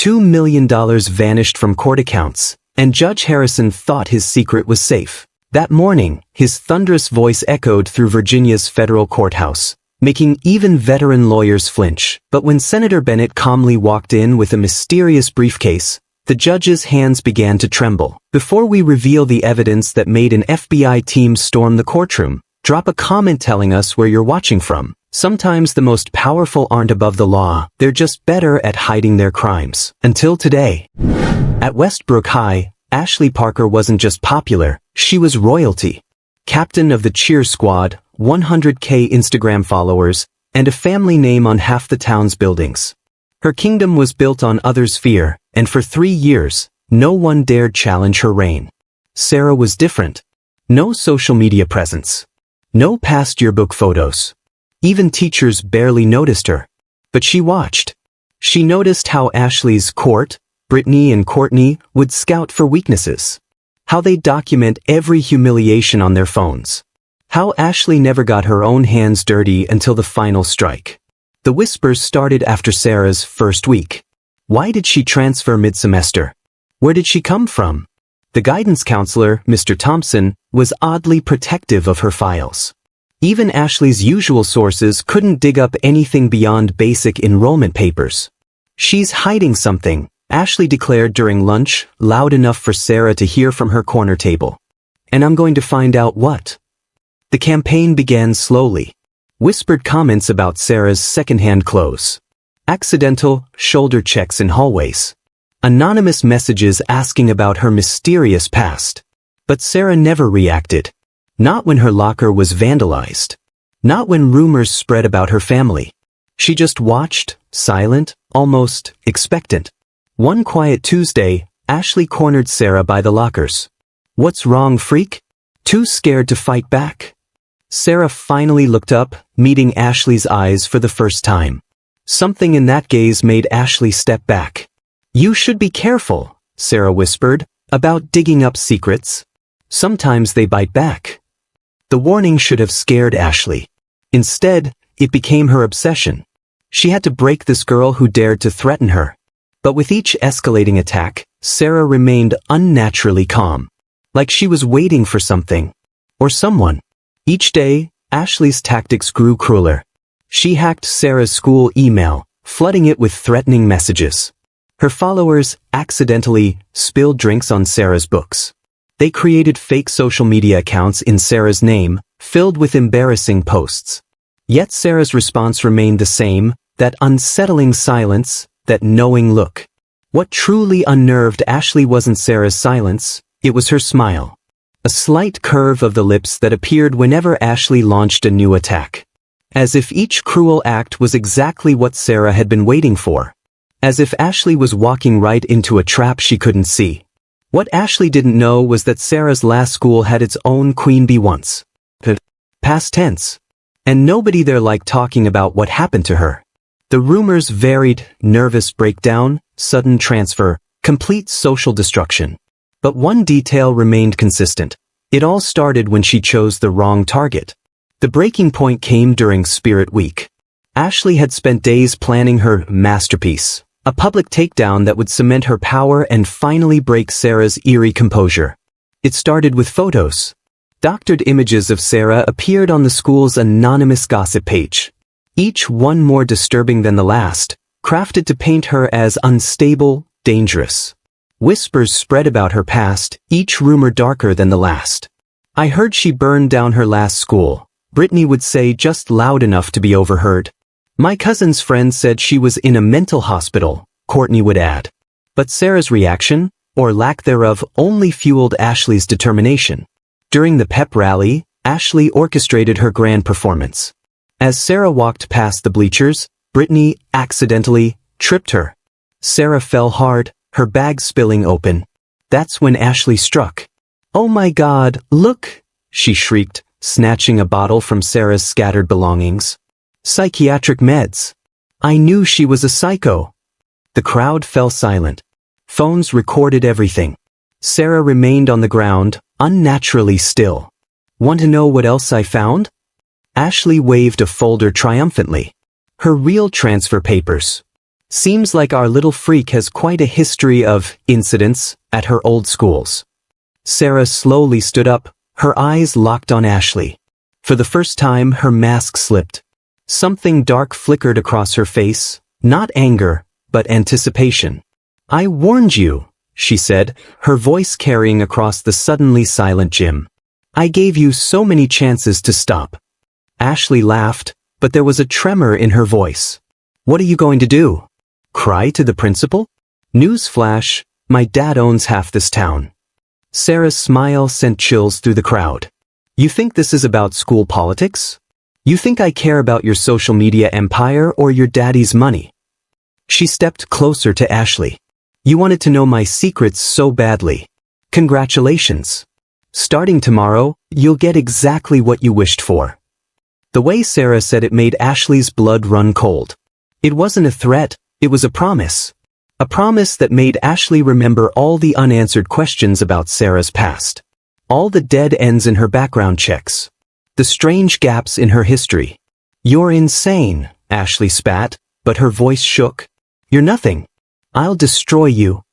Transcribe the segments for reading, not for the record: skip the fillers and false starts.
$2 million vanished from court accounts, and Judge Harrison thought his secret was safe. That morning, his thunderous voice echoed through Virginia's federal courthouse, making even veteran lawyers flinch. But when Senator Bennett calmly walked in with a mysterious briefcase, the judge's hands began to tremble. Before we reveal the evidence that made an FBI team storm the courtroom, drop a comment telling us where you're watching from. Sometimes the most powerful aren't above the law, they're just better at hiding their crimes. Until today. At Westbrook High, Ashley Parker wasn't just popular, she was royalty. Captain of the cheer squad, 100K Instagram followers, and a family name on half the town's buildings. Her kingdom was built on others' fear, and for 3 years, no one dared challenge her reign. Sarah was different. No social media presence. No past yearbook photos. Even teachers barely noticed her. But she watched. She noticed how Ashley's court, Brittany and Courtney, would scout for weaknesses. How they document every humiliation on their phones. How Ashley never got her own hands dirty until the final strike. The whispers started after Sarah's first week. Why did she transfer mid-semester? Where did she come from? The guidance counselor, Mr. Thompson, was oddly protective of her files. Even Ashley's usual sources couldn't dig up anything beyond basic enrollment papers. "She's hiding something," Ashley declared during lunch, loud enough for Sarah to hear from her corner table. "And I'm going to find out what." The campaign began slowly. Whispered comments about Sarah's secondhand clothes. Accidental shoulder checks in hallways. Anonymous messages asking about her mysterious past. But Sarah never reacted. Not when her locker was vandalized. Not when rumors spread about her family. She just watched, silent, almost expectant. One quiet Tuesday, Ashley cornered Sarah by the lockers. "What's wrong, freak?" Too scared to fight back. Sarah finally looked up, meeting Ashley's eyes for the first time. Something in that gaze made Ashley step back. "You should be careful," Sarah whispered, "about digging up secrets. Sometimes they bite back." The warning should have scared Ashley. Instead, it became her obsession. She had to break this girl who dared to threaten her. But with each escalating attack, Sarah remained unnaturally calm. Like she was waiting for something. Or someone. Each day, Ashley's tactics grew crueler. She hacked Sarah's school email, flooding it with threatening messages. Her followers accidentally spilled drinks on Sarah's books. They created fake social media accounts in Sarah's name, filled with embarrassing posts. Yet Sarah's response remained the same, that unsettling silence, that knowing look. What truly unnerved Ashley wasn't Sarah's silence, it was her smile. A slight curve of the lips that appeared whenever Ashley launched a new attack. As if each cruel act was exactly what Sarah had been waiting for. As if Ashley was walking right into a trap she couldn't see. What Ashley didn't know was that Sarah's last school had its own queen bee once. Past tense. And nobody there liked talking about what happened to her. The rumors varied: nervous breakdown, sudden transfer, complete social destruction. But one detail remained consistent. It all started when she chose the wrong target. The breaking point came during Spirit Week. Ashley had spent days planning her masterpiece. A public takedown that would cement her power and finally break Sarah's eerie composure. It started with photos. Doctored images of Sarah appeared on the school's anonymous gossip page. Each one more disturbing than the last, crafted to paint her as unstable, dangerous. Whispers spread about her past, each rumor darker than the last. "I heard she burned down her last school," Brittany would say just loud enough to be overheard. "My cousin's friend said she was in a mental hospital," Courtney would add. But Sarah's reaction, or lack thereof, only fueled Ashley's determination. During the pep rally, Ashley orchestrated her grand performance. As Sarah walked past the bleachers, Brittany accidentally tripped her. Sarah fell hard, her bag spilling open. That's when Ashley struck. "Oh my God, look!" she shrieked, snatching a bottle from Sarah's scattered belongings. "Psychiatric meds. I knew she was a psycho." The crowd fell silent. Phones recorded everything. Sarah remained on the ground, unnaturally still. "Want to know what else I found?" Ashley waved a folder triumphantly. Her real transfer papers. Seems like our little freak has quite a history of incidents at her old schools. Sarah slowly stood up, her eyes locked on Ashley. For the first time, her mask slipped. Something dark flickered across her face, not anger, but anticipation. "I warned you," she said, her voice carrying across the suddenly silent gym. "I gave you so many chances to stop." Ashley laughed, but there was a tremor in her voice. "What are you going to do? Cry to the principal?" "Newsflash, my dad owns half this town." Sarah's smile sent chills through the crowd. "You think this is about school politics? You think I care about your social media empire or your daddy's money?" She stepped closer to Ashley. "You wanted to know my secrets so badly. Congratulations. Starting tomorrow, you'll get exactly what you wished for." The way Sarah said it made Ashley's blood run cold. It wasn't a threat, it was a promise. A promise that made Ashley remember all the unanswered questions about Sarah's past. All the dead ends in her background checks. The strange gaps in her history. "You're insane," Ashley spat, but her voice shook. "You're nothing. I'll destroy you."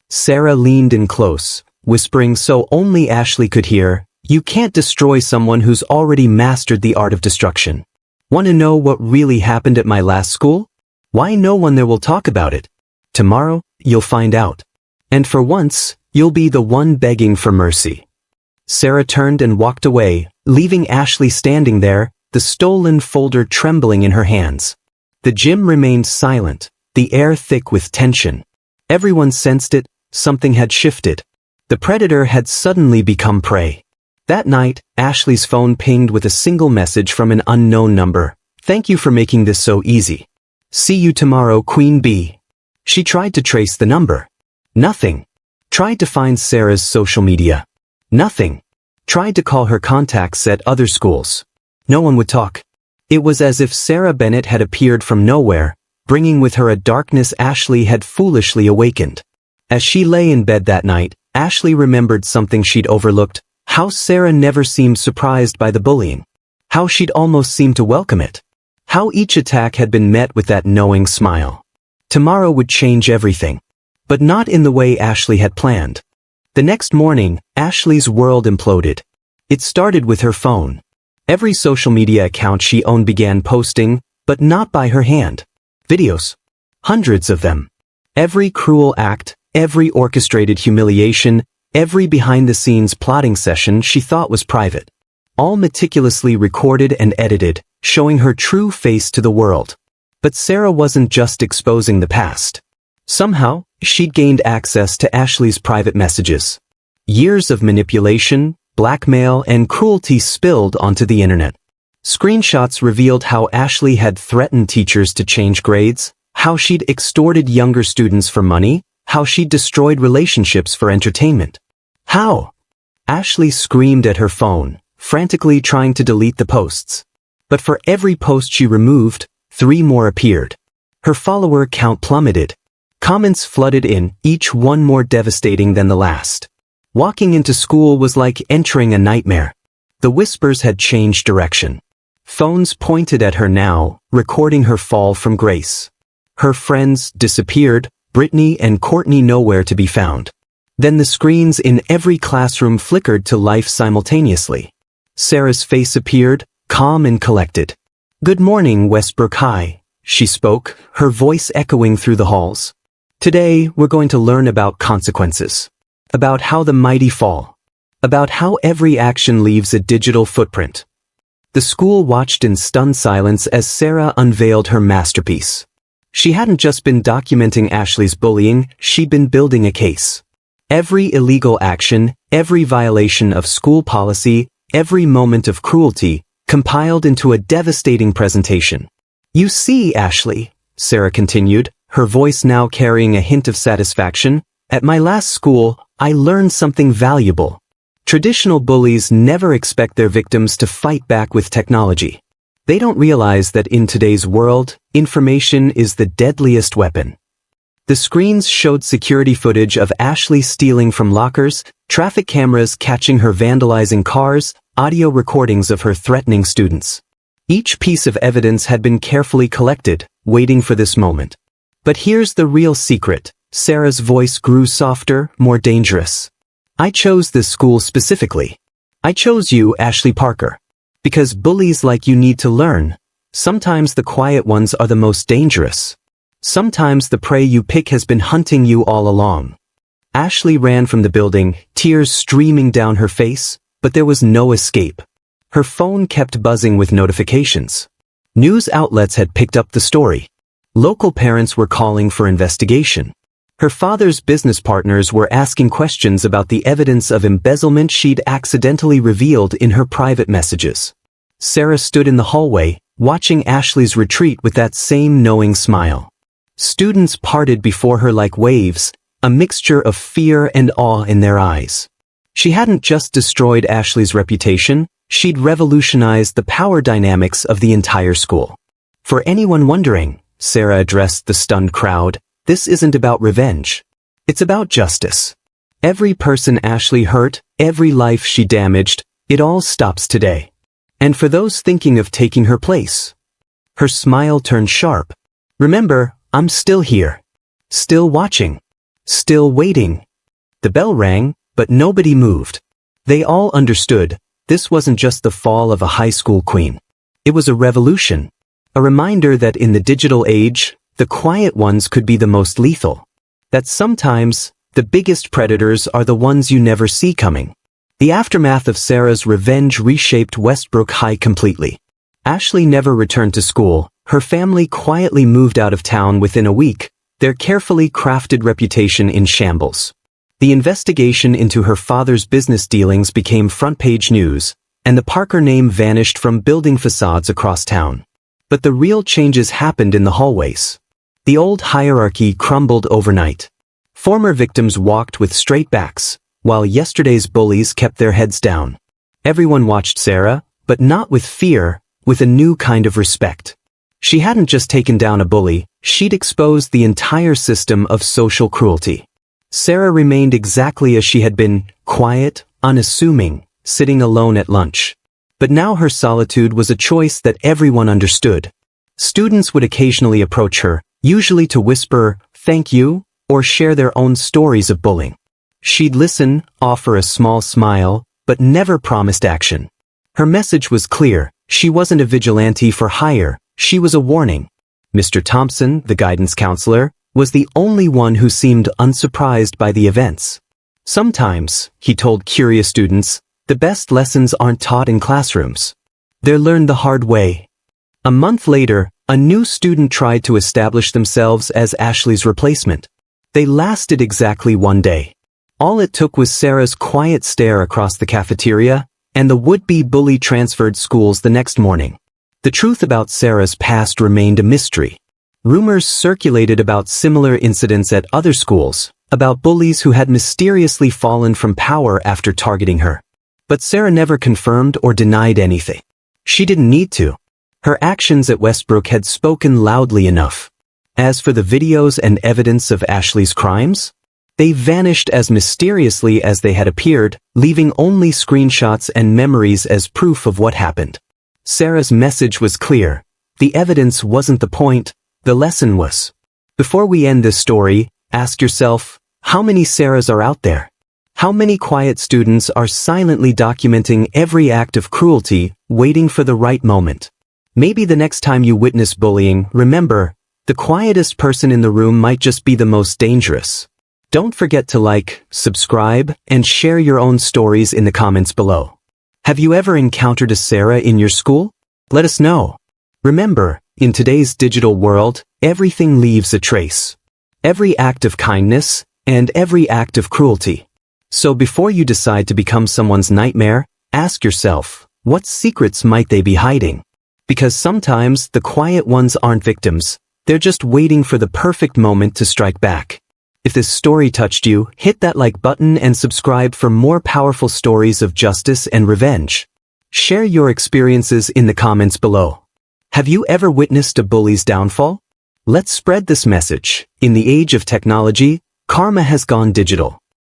Sarah leaned in close, whispering so only Ashley could hear, "You can't destroy someone who's already mastered the art of destruction. Want to know what really happened at my last school? Why no one there will talk about it? Tomorrow, you'll find out. And for once, you'll be the one begging for mercy." Sarah turned and walked away, leaving Ashley standing there, the stolen folder trembling in her hands. The gym remained silent, the air thick with tension. Everyone sensed it, something had shifted. The predator had suddenly become prey. That night, Ashley's phone pinged with a single message from an unknown number. "Thank you for making this so easy. See you tomorrow, Queen Bee." She tried to trace the number. Nothing. Tried to find Sarah's social media. Nothing. Tried to call her contacts at other schools. No one would talk. It was as if Sarah Bennett had appeared from nowhere, bringing with her a darkness Ashley had foolishly awakened. As she lay in bed that night, Ashley remembered something she'd overlooked, how Sarah never seemed surprised by the bullying. How she'd almost seemed to welcome it. How each attack had been met with that knowing smile. Tomorrow would change everything. But not in the way Ashley had planned. The next morning, Ashley's world imploded. It started with her phone. Every social media account she owned began posting, but not by her hand. Videos. Hundreds of them. Every cruel act, every orchestrated humiliation, every behind-the-scenes plotting session she thought was private. All meticulously recorded and edited, showing her true face to the world. But Sarah wasn't just exposing the past. Somehow, she'd gained access to Ashley's private messages. Years of manipulation, blackmail, and cruelty spilled onto the internet. Screenshots revealed how Ashley had threatened teachers to change grades, how she'd extorted younger students for money, how she'd destroyed relationships for entertainment. How? Ashley screamed at her phone, frantically trying to delete the posts. But for every post she removed, 3 more appeared. Her follower count plummeted. Comments flooded in, each one more devastating than the last. Walking into school was like entering a nightmare. The whispers had changed direction. Phones pointed at her now, recording her fall from grace. Her friends disappeared, Brittany and Courtney nowhere to be found. Then the screens in every classroom flickered to life simultaneously. Sarah's face appeared, calm and collected. "Good morning, Westbrook High," she spoke, her voice echoing through the halls. "Today, we're going to learn about consequences. About how the mighty fall. About how every action leaves a digital footprint." The school watched in stunned silence as Sarah unveiled her masterpiece. She hadn't just been documenting Ashley's bullying, she'd been building a case. Every illegal action, every violation of school policy, every moment of cruelty, compiled into a devastating presentation. "You see, Ashley," Sarah continued, her voice now carrying a hint of satisfaction, "at my last school, I learned something valuable. Traditional bullies never expect their victims to fight back with technology. They don't realize that in today's world, information is the deadliest weapon." The screens showed security footage of Ashley stealing from lockers, traffic cameras catching her vandalizing cars, audio recordings of her threatening students. Each piece of evidence had been carefully collected, waiting for this moment. But here's the real secret. Sarah's voice grew softer, more dangerous. I chose this school specifically. I chose you, Ashley Parker. Because bullies like you need to learn. Sometimes the quiet ones are the most dangerous. Sometimes the prey you pick has been hunting you all along. Ashley ran from the building, tears streaming down her face, but there was no escape. Her phone kept buzzing with notifications. News outlets had picked up the story. Local parents were calling for investigation. Her father's business partners were asking questions about the evidence of embezzlement she'd accidentally revealed in her private messages. Sarah stood in the hallway, watching Ashley's retreat with that same knowing smile. Students parted before her like waves, a mixture of fear and awe in their eyes. She hadn't just destroyed Ashley's reputation, she'd revolutionized the power dynamics of the entire school. For anyone wondering, Sarah addressed the stunned crowd, this isn't about revenge. It's about justice. Every person Ashley hurt, every life she damaged, it all stops today. And for those thinking of taking her place. Her smile turned sharp. Remember, I'm still here. Still watching. Still waiting. The bell rang, but nobody moved. They all understood, this wasn't just the fall of a high school queen. It was a revolution. A reminder that in the digital age, the quiet ones could be the most lethal. That sometimes, the biggest predators are the ones you never see coming. The aftermath of Sarah's revenge reshaped Westbrook High completely. Ashley never returned to school, her family quietly moved out of town within a week, their carefully crafted reputation in shambles. The investigation into her father's business dealings became front-page news, and the Parker name vanished from building facades across town. But the real changes happened in the hallways. The old hierarchy crumbled overnight. Former victims walked with straight backs, while yesterday's bullies kept their heads down. Everyone watched Sarah, but not with fear, with a new kind of respect. She hadn't just taken down a bully, she'd exposed the entire system of social cruelty. Sarah remained exactly as she had been, quiet, unassuming, sitting alone at lunch. But now her solitude was a choice that everyone understood. Students would occasionally approach her, usually to whisper, "Thank you," or share their own stories of bullying. She'd listen, offer a small smile, but never promised action. Her message was clear, she wasn't a vigilante for hire, she was a warning. Mr. Thompson, the guidance counselor, was the only one who seemed unsurprised by the events. Sometimes, he told curious students, the best lessons aren't taught in classrooms. They're learned the hard way. A month later, a new student tried to establish themselves as Ashley's replacement. They lasted exactly one day. All it took was Sarah's quiet stare across the cafeteria, and the would-be bully transferred schools the next morning. The truth about Sarah's past remained a mystery. Rumors circulated about similar incidents at other schools, about bullies who had mysteriously fallen from power after targeting her. But Sarah never confirmed or denied anything. She didn't need to. Her actions at Westbrook had spoken loudly enough. As for the videos and evidence of Ashley's crimes, they vanished as mysteriously as they had appeared, leaving only screenshots and memories as proof of what happened. Sarah's message was clear. The evidence wasn't the point, the lesson was. Before we end this story, ask yourself, how many Sarahs are out there? How many quiet students are silently documenting every act of cruelty, waiting for the right moment? Maybe the next time you witness bullying, remember, the quietest person in the room might just be the most dangerous. Don't forget to like, subscribe, and share your own stories in the comments below. Have you ever encountered a Sarah in your school? Let us know. Remember, in today's digital world, everything leaves a trace. Every act of kindness, and every act of cruelty. So before you decide to become someone's nightmare, ask yourself, what secrets might they be hiding? Because sometimes the quiet ones aren't victims, they're just waiting for the perfect moment to strike back. If this story touched you, hit that like button and subscribe for more powerful stories of justice and revenge. Share your experiences in the comments below. Have you ever witnessed a bully's downfall? Let's spread this message. In the age of technology, karma has gone digital.